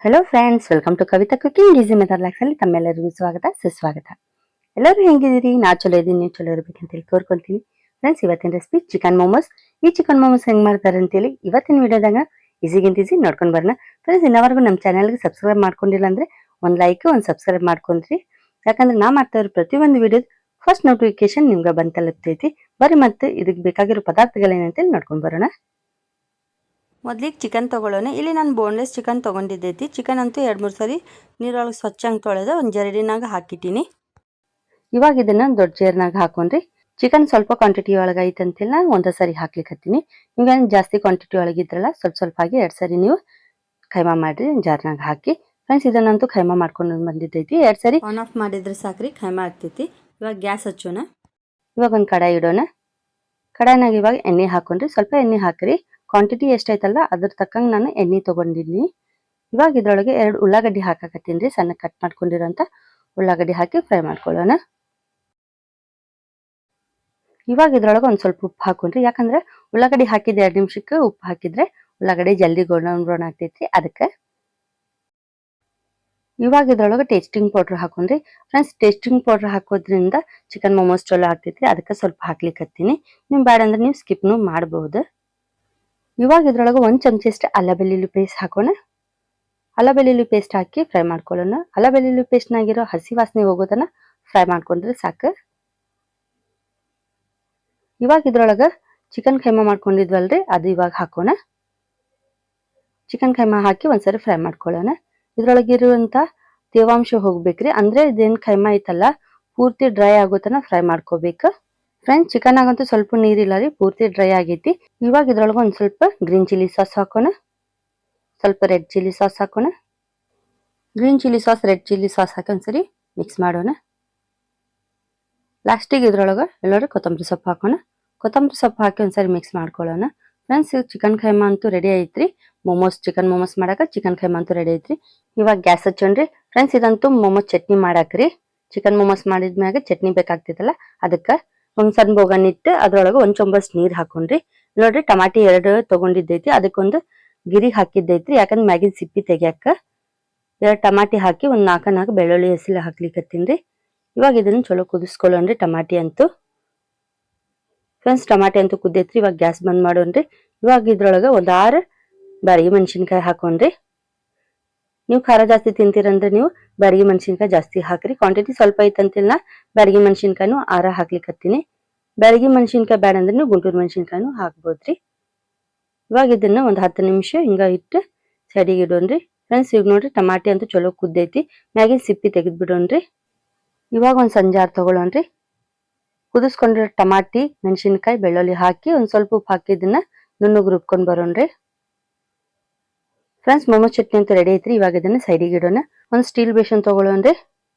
Hello friends, welcome to Kavita cooking easy method ಲಾಕ್ಸ್ ಅಲ್ಲಿ ತಮ್ಮೆಲ್ಲರಿಗೂ ಸ್ವಾಗತ ಸುಸ್ವಾಗತ. ಎಲ್ಲರೂ ಹೆಂಗಿದ್ದೀರಿ? ನಾ ಚಲೋ ಇದ್ದೀನಿ, ನೀವು ಚಲೋ ಇರ್ಬೇಕಂತ ಹೇಳಿ ಕೋರ್ಕೊಂತೀನಿ. ಫ್ರೆಂಡ್ಸ್, ಇವತ್ತಿನ ರೆಸಿಪಿ ಚಿಕನ್ ಮೋಮೋಸ್. ಈ ಚಿಕನ್ ಮೋಮೋಸ್ ಹೆಂಗ್ ಮಾಡ್ತಾರೆ ಅಂತೇಳಿ ಇವತ್ತಿನ ವಿಡಿಯೋದಾಗ ಈಸಿಗಿಂತ ಈಸಿ ನೋಡ್ಕೊಂಡು ಬರೋಣ. ಫ್ರೆಂಡ್ಸ್, ಇನ್ನವರೆಗೂ ನಮ್ಮ ಚಾನಲ್ಗೆ ಸಬ್ಸ್ಕ್ರೈಬ್ ಮಾಡ್ಕೊಂಡಿಲ್ಲ ಅಂದ್ರೆ ಒಂದು ಲೈಕ್ ಒಂದು ಸಬ್ಸ್ಕ್ರೈಬ್ ಮಾಡ್ಕೊಂಡ್ರಿ. ಯಾಕಂದ್ರೆ ನಾ ಮಾಡ್ತಾ ಇರೋ ಪ್ರತಿಯೊಂದು ವಿಡಿಯೋ ಫಸ್ಟ್ ನೋಟಿಫಿಕೇಶನ್ ನಿಮ್ಗೆ ಬಂದು ತಲುಪ್ತೈತಿ. ಬರ್ರಿ ಮತ್ತೆ ಇದಕ್ಕೆ ಬೇಕಾಗಿರೋ ಪದಾರ್ಥಗಳೇನಂತೇಳಿ ನೋಡ್ಕೊಂಡು ಬರೋಣ. ಮೊದಲಿಗೆ ಚಿಕನ್ ತೊಗೊಳ್ಳೋಣ. ಇಲ್ಲಿ ನಾನು ಬೋನ್ಲೆಸ್ ಚಿಕನ್ ತೊಗೊಂಡಿದ್ದೈತಿ. ಚಿಕನ್ ಅಂತೂ 2-3 ಸರಿ ನೀರೊಳಗೆ ಸ್ವಚ್ಛಂಗೆ ತೊಳೆದು ಒಂದು ಜರಡಿನಾಗ ಹಾಕಿಟ್ಟಿನಿ. ಇವಾಗ ಇದನ್ನು ದೊಡ್ಡ ಜೇರ್ನಾಗ ಹಾಕೊಂಡ್ರಿ. ಚಿಕನ್ ಸ್ವಲ್ಪ ಕ್ವಾಂಟಿಟಿ ಒಳಗೆ ಐತೆ ಅಂತೇಳಿ ನಾನು ಒಂದೇ ಸರಿ ಹಾಕ್ಲಿಕ್ಕತ್ತೀನಿ. ನಿಮ್ಗೆ ಜಾಸ್ತಿ ಕ್ವಾಂಟಿಟಿ ಒಳಗಿದ್ರಲ್ಲ ಸ್ವಲ್ಪ ಆಗಿ 2 ಸರಿ ನೀವು ಖೈಮಾ ಮಾಡಿರಿ ಜಾರ್ನಾಗ ಹಾಕಿ. ಫ್ರೆಂಡ್ಸ್, ಇದನ್ನಂತೂ ಖೈಮಾ ಮಾಡ್ಕೊಂಡು ಬಂದಿದ್ದೈತಿ. 2 ಸರಿ ಆನ್ ಆಫ್ ಮಾಡಿದ್ರೆ ಸಾಕ್ರಿ, ಖೈಮಾ ಆಗ್ತೈತಿ. ಇವಾಗ ಗ್ಯಾಸ್ ಹಚ್ಚೋಣ. ಇವಾಗ ಒಂದು ಕಡಾಯಿ ಇಡೋಣ. ಕಡಾಯಿನಾಗ ಇವಾಗ ಎಣ್ಣೆ ಹಾಕೊಂಡ್ರಿ. ಸ್ವಲ್ಪ ಎಣ್ಣೆ ಹಾಕ್ರಿ. ಕ್ವಾಂಟಿಟಿ ಎಷ್ಟೈತಲ್ಲ ಅದ್ರ ತಕ್ಕಂಗೆ ನಾನು ಎಣ್ಣೆ ತೊಗೊಂಡಿದ್ದೀನಿ. ಇವಾಗ ಇದ್ರೊಳಗೆ 2 ಉಳ್ಳಾಗಡ್ಡಿ ಹಾಕಕತ್ತೀನಿ ರೀ. ಸಣ್ಣ ಕಟ್ ಮಾಡ್ಕೊಂಡಿರೋಂಥ ಉಳ್ಳಾಗಡ್ಡಿ ಹಾಕಿ ಫ್ರೈ ಮಾಡ್ಕೊಳ್ಳೋಣ. ಇವಾಗ ಇದ್ರೊಳಗೆ ಒಂದು ಸ್ವಲ್ಪ ಉಪ್ಪು ಹಾಕೊಂಡ್ರಿ. ಯಾಕಂದ್ರೆ ಉಳ್ಳಾಗಡ್ಡಿ ಹಾಕಿದ 2 ನಿಮಿಷಕ್ಕೆ ಉಪ್ಪು ಹಾಕಿದ್ರೆ ಉಳ್ಳಾಗಡ್ಡಿ ಜಲ್ದಿ ಗೋಲ್ಡನ್ ಆಗ್ತೈತಿ, ಅದಕ್ಕೆ. ಇವಾಗ ಇದ್ರೊಳಗೆ ಟೇಸ್ಟಿಂಗ್ ಪೌಡ್ರ್ ಹಾಕೊಂಡ್ರಿ. ಫ್ರೆಂಡ್ಸ್, ಟೇಸ್ಟಿಂಗ್ ಪೌಡ್ರ್ ಹಾಕೋದ್ರಿಂದ ಚಿಕನ್ ಮೋಮೋಸ್ ಚಲೋ ಆಗ್ತೈತಿ, ಅದಕ್ಕೆ ಸ್ವಲ್ಪ ಹಾಕ್ಲಿಕ್ಕತ್ತೀನಿ. ನಿಮ್ ಬೇಡ ಅಂದ್ರೆ ನೀವು ಸ್ಕಿಪ್ನು ಮಾಡಬಹುದು. ಇವಾಗ ಇದ್ರೊಳಗೆ 1 ಚಮಚಷ್ಟು ಅಲ್ಲ ಬೆಳ್ಳುಳ್ಳಿ ಪೇಸ್ಟ್ ಹಾಕೋಣ. ಅಲ್ಲ ಬೆಳ್ಳುಳ್ಳಿ ಪೇಸ್ಟ್ ಹಾಕಿ ಫ್ರೈ ಮಾಡ್ಕೊಳ್ಳೋಣ. ಅಲ್ಲ ಬೆಳ್ಳುಳ್ಳಿ ಪೇಸ್ಟ್ನಾಗಿರೋ ಹಸಿ ವಾಸನೆ ಹೋಗೋದನ್ನ ಫ್ರೈ ಮಾಡ್ಕೊಂಡ್ರೆ ಸಾಕು. ಇವಾಗ ಇದ್ರೊಳಗೆ ಚಿಕನ್ ಖೈಮಾ ಮಾಡ್ಕೊಂಡಿದ್ವಲ್ರಿ, ಅದು ಇವಾಗ ಹಾಕೋಣ. ಚಿಕನ್ ಖೈಮಾ ಹಾಕಿ ಒಂದ್ಸರಿ ಫ್ರೈ ಮಾಡ್ಕೊಳ್ಳೋಣ. ಇದ್ರೊಳಗಿರುವಂತ ತೇವಾಂಶ ಹೋಗ್ಬೇಕ್ರಿ. ಅಂದ್ರೆ ಇದೇನ್ ಖೈಮಾ ಐತಲ್ಲ ಪೂರ್ತಿ ಡ್ರೈ ಆಗೋತನ ಫ್ರೈ ಮಾಡ್ಕೋಬೇಕು. ಫ್ರೆಂಡ್ಸ್, ಚಿಕನ್ ಆಗಂತೂ ಸ್ವಲ್ಪ ನೀರಿಲ್ಲ ರೀ, ಪೂರ್ತಿ ಡ್ರೈ ಆಗೈತಿ. ಇವಾಗ ಇದ್ರೊಳಗೆ ಒಂದು ಸ್ವಲ್ಪ ಗ್ರೀನ್ ಚಿಲ್ಲಿ ಸಾಸ್ ಹಾಕೋಣ. ಸ್ವಲ್ಪ ರೆಡ್ ಚಿಲ್ಲಿ ಸಾಸ್ ಹಾಕೋಣ. Green chilli sauce, red chilli sauce ಹಾಕಿ ಒಂದ್ಸರಿ ಮಿಕ್ಸ್ ಮಾಡೋಣ. ಲಾಸ್ಟಿಗೆ ಇದ್ರೊಳಗೆ ಎಲ್ಲರೂ ಕೊತ್ತಂಬರಿ ಸೊಪ್ಪು ಹಾಕೋಣ. ಕೊತ್ತಂಬರಿ ಸೊಪ್ಪು ಹಾಕಿ ಒಂದ್ಸರಿ ಮಿಕ್ಸ್ ಮಾಡ್ಕೊಳ್ಳೋಣ. ಫ್ರೆಂಡ್ಸ್, ಚಿಕನ್ ಖೈಮಾ ಅಂತೂ ರೆಡಿ ಐತ್ರಿ. ಚಿಕನ್ ಮೋಮೋಸ್ ಮಾಡಾಕ ಚಿಕನ್ ಖೈಮಾ ಅಂತೂ ರೆಡಿ ಐತ್ರಿ. ಇವಾಗ ಗ್ಯಾಸ್ ಹಚ್ಚೋಣ್ರಿ. ಫ್ರೆಂಡ್ಸ್, ಇದಂತೂ ಮೋಮೋಸ್ ಚಟ್ನಿ ಮಾಡಾಕ್ರಿ. ಚಿಕನ್ ಮೋಮೋಸ್ ಮಾಡಿದ್ಮ್ಯಾಗ ಚಟ್ನಿ ಬೇಕಾಗ್ತೈತಲ್ಲ, ಅದಕ್ಕೆ ಒಂದ್ ಸಣ್ಣ ಬೋಗನ್ ಇಟ್ಟು ಅದ್ರೊಳಗೆ 1 ಚೊಂಬಸ್ ನೀರ್ ಹಾಕೊಂಡ್ರಿ. ನೋಡ್ರಿ, ಟಮಾಟಿ 2 ತಗೊಂಡಿದ್ದೈತಿ, ಅದಕ್ಕೊಂದು ಗಿರಿ ಹಾಕಿದ್ದೈತ್ರಿ. ಯಾಕಂದ್ರೆ ಮ್ಯಾಗಿನ್ ಸಿಪ್ಪಿ ತೆಗಿಯಾಕ 2 ಟಮಾಟಿ ಹಾಕಿ ಒಂದ್ 4 ಬೆಳ್ಳುಳ್ಳಿ ಹೆಸರು ಹಾಕ್ಲಿಕ್ಕತ್ತೀನ್ರಿ. ಇವಾಗ ಇದನ್ನ ಚಲೋ ಕುದಿಸ್ಕೊಳ್ಳೋಣ್ರಿ ಟಮಾಟಿ ಅಂತೂ. ಫ್ರೆಂಡ್ಸ್, ಟಮಾಟಿ ಅಂತೂ ಕುದ್ದೈತ್ರಿ. ಇವಾಗ ಗ್ಯಾಸ್ ಬಂದ್ ಮಾಡೋಣ್ರಿ. ಇವಾಗ ಇದ್ರೊಳಗೆ ಒಂದು 6 ಬ್ಯಾಡಗಿ ಮೆಣಸಿನ್ಕಾಯಿ ಹಾಕೊಂಡ್ರಿ. ನೀವು ಖಾರ ಜಾಸ್ತಿ ತಿಂತೀರಂದ್ರೆ ನೀವು ಬ್ಯಾಡಗಿ ಮೆಣಸಿನ್ಕಾಯಿ ಜಾಸ್ತಿ ಹಾಕ್ರಿ. ಕ್ವಾಂಟಿಟಿ ಸ್ವಲ್ಪ ಐತಂತಿಲ್ಲ, ಬ್ಯಾಡಗಿ ಮೆಣಸಿನ್ಕಾಯಿನೂ 6 ಹಾಕ್ಲಿಕ್ಕತ್ತೀನಿ. ಬ್ಯಾಡಗಿ ಮೆಣಸಿನ್ಕಾಯಿ ಬ್ಯಾಡ ಅಂದ್ರೆ ನೀವು ಗುಂಟೂರು ಮೆಣಸಿನ್ಕಾಯಿನೂ ಹಾಕ್ಬೋದ್ರಿ. ಇವಾಗ ಇದನ್ನ ಒಂದು 10 ನಿಮಿಷ ಹಿಂಗ ಇಟ್ಟು ಸೈಡಿಗೆ ಇಡೋಣ್ರಿ. ಫ್ರೆಂಡ್ಸ್, ಈಗ ನೋಡ್ರಿ ಟಮಾಟಿ ಅಂತೂ ಚಲೋ ಕುದ್ದೈತಿ. ಮ್ಯಾಗಿನ ಸಿಪ್ಪಿ ತೆಗೆದ್ ಬಿಡೋಣ್ರಿ. ಇವಾಗ ಒಂದ್ ಸಂಜಾರ್ ತಗೊಳ್ಳೋಣ್ರಿ. ಕುದಿಸ್ಕೊಂಡಿರೋ ಟಮಾಟಿ, ಮೆಣಸಿನ್ಕಾಯಿ, ಬೆಳ್ಳುಳ್ಳಿ ಹಾಕಿ ಒಂದ್ ಸ್ವಲ್ಪ ಉಪ್ಪು ಹಾಕಿ ಇದನ್ನ ನುಣ್ಣಗೆ ರುಬ್ಕೊಂಡ್ ಬರೋಣ್ರಿ. ಫ್ರೆಂಡ್ಸ್, ಮೋಮೋಸ್ ಚಟ್ನಿ ಅಂತ ರೆಡಿ ಐತ್ರಿ. ಇವಾಗ ಇದನ್ನ ಸೈಡಿಗೆ ಇಡೋಣ. ಒಂದ್ ಸ್ಟೀಲ್ ಬೇಷನ್ ತಗೊಳ್ಳೋಣ್ರಿ.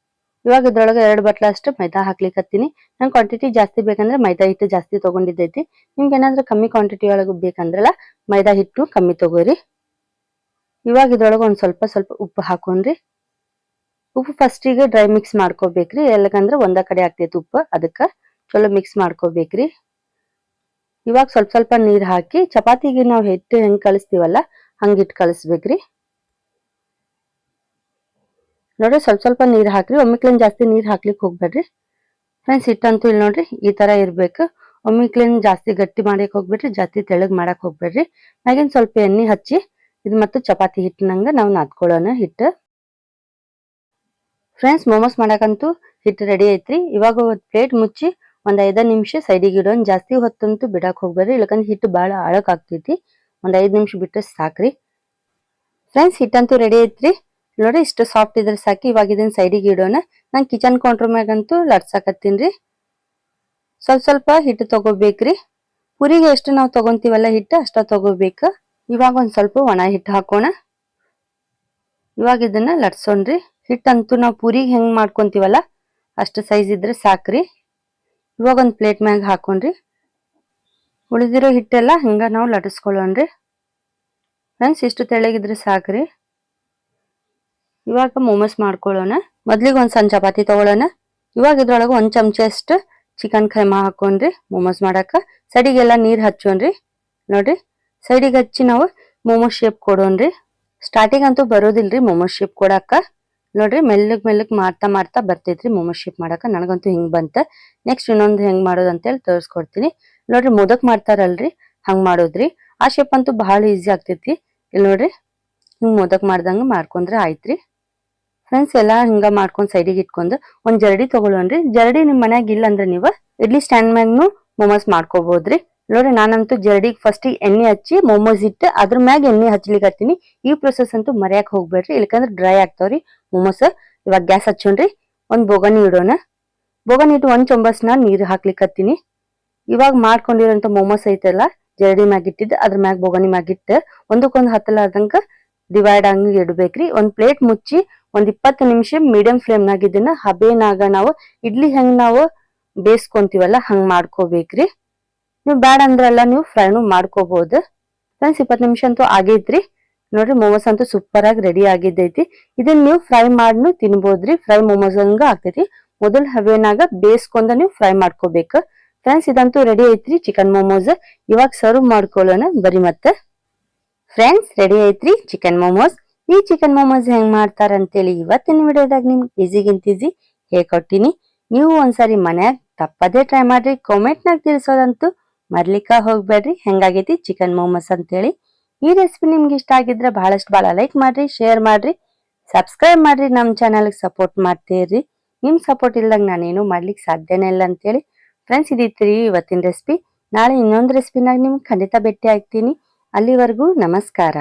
ಇವಾಗ ಇದ್ರೊಳಗೆ 2 ಬಟ್ಲ ಅಷ್ಟು ಮೈದಾ ಹಾಕ್ಲಿಕ್ಕತ್ತೀನಿ. ನಂಗೆ ಕ್ವಾಂಟಿಟಿ ಜಾಸ್ತಿ ಬೇಕಂದ್ರೆ ಮೈದಾ ಹಿಟ್ಟು ಜಾಸ್ತಿ ತಗೊಂಡಿದ್ದೈತಿ. ನಿಮ್ಗೆ ಏನಾದ್ರೂ ಕಮ್ಮಿ ಕ್ವಾಂಟಿಟಿ ಒಳಗೆ ಬೇಕಂದ್ರಲ್ಲ ಮೈದಾ ಹಿಟ್ಟು ಕಮ್ಮಿ ತಗೋರಿ. ಇವಾಗ ಇದ್ರೊಳಗೆ ಒಂದ್ ಸ್ವಲ್ಪ ಉಪ್ಪು ಹಾಕೊಂಡ್ರಿ. ಉಪ್ಪು ಫಸ್ಟಿಗೆ ಡ್ರೈ ಮಿಕ್ಸ್ ಮಾಡ್ಕೋಬೇಕ್ರಿ. ಎಲ್ಲಕಂದ್ರೆ ಒಂದ ಕಡೆ ಆಗ್ತೈತಿ ಉಪ್ಪು, ಅದಕ್ಕೆ ಚಲೋ ಮಿಕ್ಸ್ ಮಾಡ್ಕೋಬೇಕ್ರಿ. ಇವಾಗ ಸ್ವಲ್ಪ ನೀರ್ ಹಾಕಿ ಚಪಾತಿಗೆ ನಾವು ಹಿಟ್ಟು ಹೆಂಗ್ ಕಲಿಸ್ತೀವಲ್ಲ ಹಂಗಿಟ್ಟು ಕಲಿಸ್ಬೇಕ್ರಿ. ನೋಡ್ರಿ, ಸ್ವಲ್ಪ ನೀರ್ ಹಾಕ್ರಿ. ಒಮ್ಮಿಕ್ಲೇನ್ ಜಾಸ್ತಿ ನೀರ್ ಹಾಕ್ಲಿಕ್ಕೆ ಹೋಗ್ಬೇಡ್ರಿ. ಫ್ರೆಂಡ್ಸ್, ಹಿಟ್ಟಂತೂ ಇಲ್ಲಿ ನೋಡ್ರಿ ಈ ತರ ಇರ್ಬೇಕು. ಒಮ್ಮಿಕ್ಲೇನ್ ಜಾಸ್ತಿ ಗಟ್ಟಿ ಮಾಡಕ್ ಹೋಗ್ಬೇಡ್ರಿ, ಜಾಸ್ತಿ ತೆಳಗ್ ಮಾಡಕ್ ಹೋಗ್ಬೇಡ್ರಿ. ಮ್ಯಾಗಿನ್ ಸ್ವಲ್ಪ ಎಣ್ಣೆ ಹಚ್ಚಿ ಇದು ಮತ್ತು ಚಪಾತಿ ಹಿಟ್ಟಿನಂಗ ನಾವು ನಾದ್ಕೊಳ್ಳೋಣ ಹಿಟ್ಟು. ಫ್ರೆಂಡ್ಸ್, ಮೋಮೋಸ್ ಮಾಡಕಂತೂ ಹಿಟ್ಟು ರೆಡಿ ಐತ್ರಿ. ಇವಾಗ ಒಂದು ಪ್ಲೇಟ್ ಮುಚ್ಚಿ ಒಂದ್ 5 ನಿಮಿಷ ಸೈಡಿಗೆ ಇಡೋಣ. ಜಾಸ್ತಿ ಹೊತ್ತಂತೂ ಬಿಡಕ್ ಹೋಗ್ಬೇಡ್ರಿ, ಇಲ್ಲಕಂದ್ರೆ ಹಿಟ್ಟು ಬಾಳ ಆಳಕ್ ಆಗ್ತೈತಿ. ಒಂದ್ 5 ನಿಮಿಷ ಬಿಟ್ಟರೆ ಸಾಕ್ರಿ. ಫ್ರೆಂಡ್ಸ್, ಹಿಟ್ಟಂತೂ ರೆಡಿ ಐತ್ರಿ. ನೋಡ್ರಿ, ಇಷ್ಟು ಸಾಫ್ಟ್ ಇದ್ರೆ ಸಾಕಿ. ಇವಾಗ ಇದನ್ನ ಸೈಡಿಗೆ ಇಡೋಣ. ನಾನ್ ಕಿಚನ್ ಕೌಂಟರ್ ಮ್ಯಾಗಂತೂ ಲಟ್ಸಾಕತ್ತೀನ್ರಿ. ಸ್ವಲ್ಪ ಹಿಟ್ಟು ತಗೋಬೇಕ್ರಿ. ಪುರಿಗೆ ಎಷ್ಟು ನಾವು ತಗೊಂತೀವಲ್ಲ ಹಿಟ್ಟು ಅಷ್ಟ ತಗೋಬೇಕು. ಇವಾಗ ಒಂದ್ ಸ್ವಲ್ಪ ಒಣ ಹಿಟ್ಟು ಹಾಕೋಣ. ಇವಾಗ ಇದನ್ನ ಲಟ್ಸೋಣ್ರಿ. ಹಿಟ್ಟಂತೂ ನಾವು ಪುರಿಗೆ ಹೆಂಗ್ ಮಾಡ್ಕೊಂತೀವಲ್ಲ ಅಷ್ಟು ಸೈಜ್ ಇದ್ರೆ ಸಾಕ್ರಿ. ಇವಾಗ ಒಂದ್ ಪ್ಲೇಟ್ ಮ್ಯಾಗ ಹಾಕೊಂಡ್ರಿ. ಉಳಿದಿರೋ ಹಿಟ್ಟೆಲ್ಲ ಹಿಂಗ ನಾವು ಲಟ್ಟಿಸ್ಕೊಳ್ಳೋಣ್ರಿ. ಫ್ರೆಂಡ್ಸ್, ಇಷ್ಟು ತೆಳ್ಳಗಿದ್ರೆ ಸಾಕ್ರಿ. ಇವಾಗ ಮೋಮೋಸ್ ಮಾಡ್ಕೊಳ್ಳೋಣ. ಮೊದ್ಲಿಗೆ ಒಂದ್ ಸಣ್ಣ ಚಪಾತಿ ತಗೊಳ್ಳೋಣ. ಇವಾಗ ಇದ್ರೊಳಗೆ 1 ಚಮಚ ಅಷ್ಟು ಚಿಕನ್ ಖೈಮಾ ಹಾಕೊಂಡ್ರಿ. ಮೋಮೋಸ್ ಮಾಡಾಕ ಸೈಡಿಗೆಲ್ಲ ನೀರ್ ಹಚ್ಚೋಣ್ರಿ. ನೋಡ್ರಿ, ಸೈಡಿಗೆ ಹಚ್ಚಿ ನಾವು ಮೋಮೋಸ್ ಶೇಪ್ ಕೊಡೋಣ್ರಿ. ಸ್ಟಾರ್ಟಿಂಗ್ ಅಂತೂ ಬರೋದಿಲ್ರಿ ಮೊಮೋಸ್ ಶೇಪ್ ಕೊಡಾಕ. ನೋಡ್ರಿ ಮೆಲ್ಲಗ್ ಮೆಲ್ಲಗ್ ಮಾಡ್ತಾ ಮಾಡ್ತಾ ಬರ್ತೈತ್ರಿ ಮೊಮೋಸ್ ಶೇಪ್ ಮಾಡಾಕ. ನನಗಂತೂ ಹಿಂಗ್ ಬಂತ. ನೆಕ್ಸ್ಟ್ ಇನ್ನೊಂದು ಹೆಂಗ್ ಮಾಡೋದು ಅಂತೇಳಿ ತೋರಿಸ್ಕೊಡ್ತೀನಿ. ನೋಡ್ರಿ ಮೋದಕ್ ಮಾಡ್ತಾರಲ್ರಿ ಹಂಗ್ ಮಾಡೋದ್ರಿ. ಆ ಶೇಪ್ ಅಂತೂ ಬಹಳ ಈಸಿ ಆಗ್ತೈತಿ. ಇಲ್ಲಿ ನೋಡ್ರಿ ಹಿಂಗ್ ಮೋದಕ್ ಮಾಡ್ದಂಗ ಮಾಡ್ಕೊಂಡ್ರೆ ಆಯ್ತ್ರಿ. ಫ್ರೆಂಡ್ಸ್ ಎಲ್ಲಾ ಹಿಂಗ ಮಾಡ್ಕೊಂಡ್ ಸೈಡಿಗೆ ಇಟ್ಕೊಂಡ್ ಒಂದ್ ಜರಡಿ ತಗೊಳ್ಳೋಣ್ರಿ. ಜರಡಿ ನಿಮ್ ಮನ್ಯಾಗ ಇಲ್ಲ ಅಂದ್ರೆ ನೀವ್ ಇಡ್ಲಿ ಸ್ಟ್ಯಾಂಡ್ ಮ್ಯಾಗ್ನು ಮೊಮೋಸ್ ಮಾಡ್ಕೋಬಹುದ್ರಿ. ನೋಡ್ರಿ ನಾನಂತೂ ಜರಡಿಗೆ ಫಸ್ಟ್ ಎಣ್ಣೆ ಹಚ್ಚಿ ಮೊಮೋಸ್ ಇಟ್ಟು ಅದ್ರ ಮ್ಯಾಗ ಎಣ್ಣೆ ಹಚ್ಲಿಕ್ಕೆ ಹತ್ತೀನಿ. ಈ ಪ್ರೊಸೆಸ್ ಅಂತೂ ಮರ್ಯಾಕ್ ಹೋಗ್ಬೇಡ್ರಿ, ಇಲ್ಲಕಂದ್ರ ಡ್ರೈ ಆಗ್ತಾವ್ರಿ ಮೊಮೋಸ್. ಇವಾಗ ಗ್ಯಾಸ್ ಹಚ್ಚೋಣ್ರಿ. ಒಂದ್ ಬೋಗಣಿ ಇಡೋಣ. ಬೋಗಣಿ ಇಟ್ಟು ಒಂದ್ ಚೊಂಬಸ್ನ ನೀರ್ ಹಾಕ್ಲಿಕ್ಕೆ ಹತ್ತೀನಿ. ಇವಾಗ ಮಾಡ್ಕೊಂಡಿರೋಂತ ಮೊಮೋಸ್ ಐತಲ್ಲ ಜರಡಿ ಮ್ಯಾಗ ಇಟ್ಟಿದ್ದು ಅದ್ರ ಮ್ಯಾಗ ಬೋಗಣಿ ಮ್ಯಾಗ ಇಟ್ಟು ಒಂದಕ್ಕೊಂದ್ ಹತ್ತಲಾರ್ದಂಗ ಡಿವೈಡ್ ಆಗಿ ಇಡ್ಬೇಕ್ರಿ. ಒಂದ್ ಪ್ಲೇಟ್ ಮುಚ್ಚಿ ಒಂದ್ 20 ನಿಮಿಷ ಮೀಡಿಯಂ ಫ್ಲೇಮ್ ನಾಗ ಇದನ್ನ ಹಬೇನಾಗ ನಾವು ಇಡ್ಲಿ ಹೆಂಗ್ ನಾವು ಬೇಯಿಸ್ಕೊಂತೀವಲ್ಲ ಹಂಗ್ ಮಾಡ್ಕೋಬೇಕ್ರಿ. ನೀವು ಬ್ಯಾಡ ಅಂದ್ರಲ್ಲ ನೀವು ಫ್ರೈನು ಮಾಡ್ಕೋಬಹುದು. ಫ್ರೆಂಡ್ಸ್ 20 ನಿಮಿಷ ಅಂತೂ ಆಗೈತ್ರಿ. ನೋಡ್ರಿ ಮೊಮೋಸ್ ಅಂತೂ ಸೂಪರ್ ಆಗಿ ರೆಡಿ ಆಗಿದ್ದೈತಿ. ಇದನ್ನ ನೀವು ಫ್ರೈ ಮಾಡ್ನು ತಿನ್ಬೋದ್ರಿ. ಫ್ರೈ ಮೊಮೋಸ್ ಹಂಗ ಆಗ್ತೈತಿ. ಮೊದಲ್ ಹವೇನಾಗ ಬೇಯಿಸ್ಕೊಂಡ ನೀವು ಫ್ರೈ ಮಾಡ್ಕೋಬೇಕು. ಫ್ರೆಂಡ್ಸ್ ಇದಂತೂ ರೆಡಿ ಐತ್ರಿ ಚಿಕನ್ ಮೊಮೋಸ್. ಇವಾಗ ಸರ್ವ್ ಮಾಡ್ಕೊಳ್ಳೋಣ ಬರಿ ಮತ್ತೆ. ಫ್ರೆಂಡ್ಸ್ ರೆಡಿ ಐತ್ರಿ ಚಿಕನ್ ಮೊಮೋಸ್. ಈ ಚಿಕನ್ ಮೊಮೋಸ್ ಹೆಂಗ್ ಮಾಡ್ತಾರ ಅಂತೇಳಿ ಇವತ್ತಿನ ವಿಡಿಯೋದಾಗ ನಿಮ್ಗೆ ಈಸಿಗಿಂತ ಈಸಿ ಹೇಳ್ಕೊಟ್ಟಿನಿ. ನೀವು ಒಂದ್ಸರಿ ಮನ್ಯಾಗ ತಪ್ಪದೇ ಟ್ರೈ ಮಾಡ್ರಿ. ಕಾಮೆಂಟ್ ನಾಗ ತಿಳಿಸೋದಂತೂ ಮರ್ಲಿಕ್ಕ ಹೋಗ್ಬೇಡ್ರಿ ಹೆಂಗಾಗೈತಿ ಚಿಕನ್ ಮೊಮೋಸ್ ಅಂತೇಳಿ. ಈ ರೆಸಿಪಿ ನಿಮ್ಗೆ ಇಷ್ಟ ಆಗಿದ್ರೆ ಬಹಳ ಲೈಕ್ ಮಾಡ್ರಿ, ಶೇರ್ ಮಾಡ್ರಿ, ಸಬ್ಸ್ಕ್ರೈಬ್ ಮಾಡ್ರಿ. ನಮ್ ಚಾನಲ್ಗೆ ಸಪೋರ್ಟ್ ಮಾಡ್ತೀರಿ. ನಿಮ್ ಸಪೋರ್ಟ್ ಇಲ್ದಾಗ ನಾನೇನು ಮಾಡ್ಲಿಕ್ಕೆ ಸಾಧ್ಯನೇ ಇಲ್ಲ ಅಂತೇಳಿ. ಫ್ರೆಂಡ್ಸ್ ಇದಿತ್ರಿ ಇವತ್ತಿನ ರೆಸಿಪಿ. ನಾಳೆ ಇನ್ನೊಂದು ರೆಸಿಪಿನಾಗ ನಿಮ್ಗೆ ಖಂಡಿತ ಭೇಟಿ ಆಗ್ತೀನಿ. ಅಲ್ಲಿವರೆಗೂ ನಮಸ್ಕಾರ.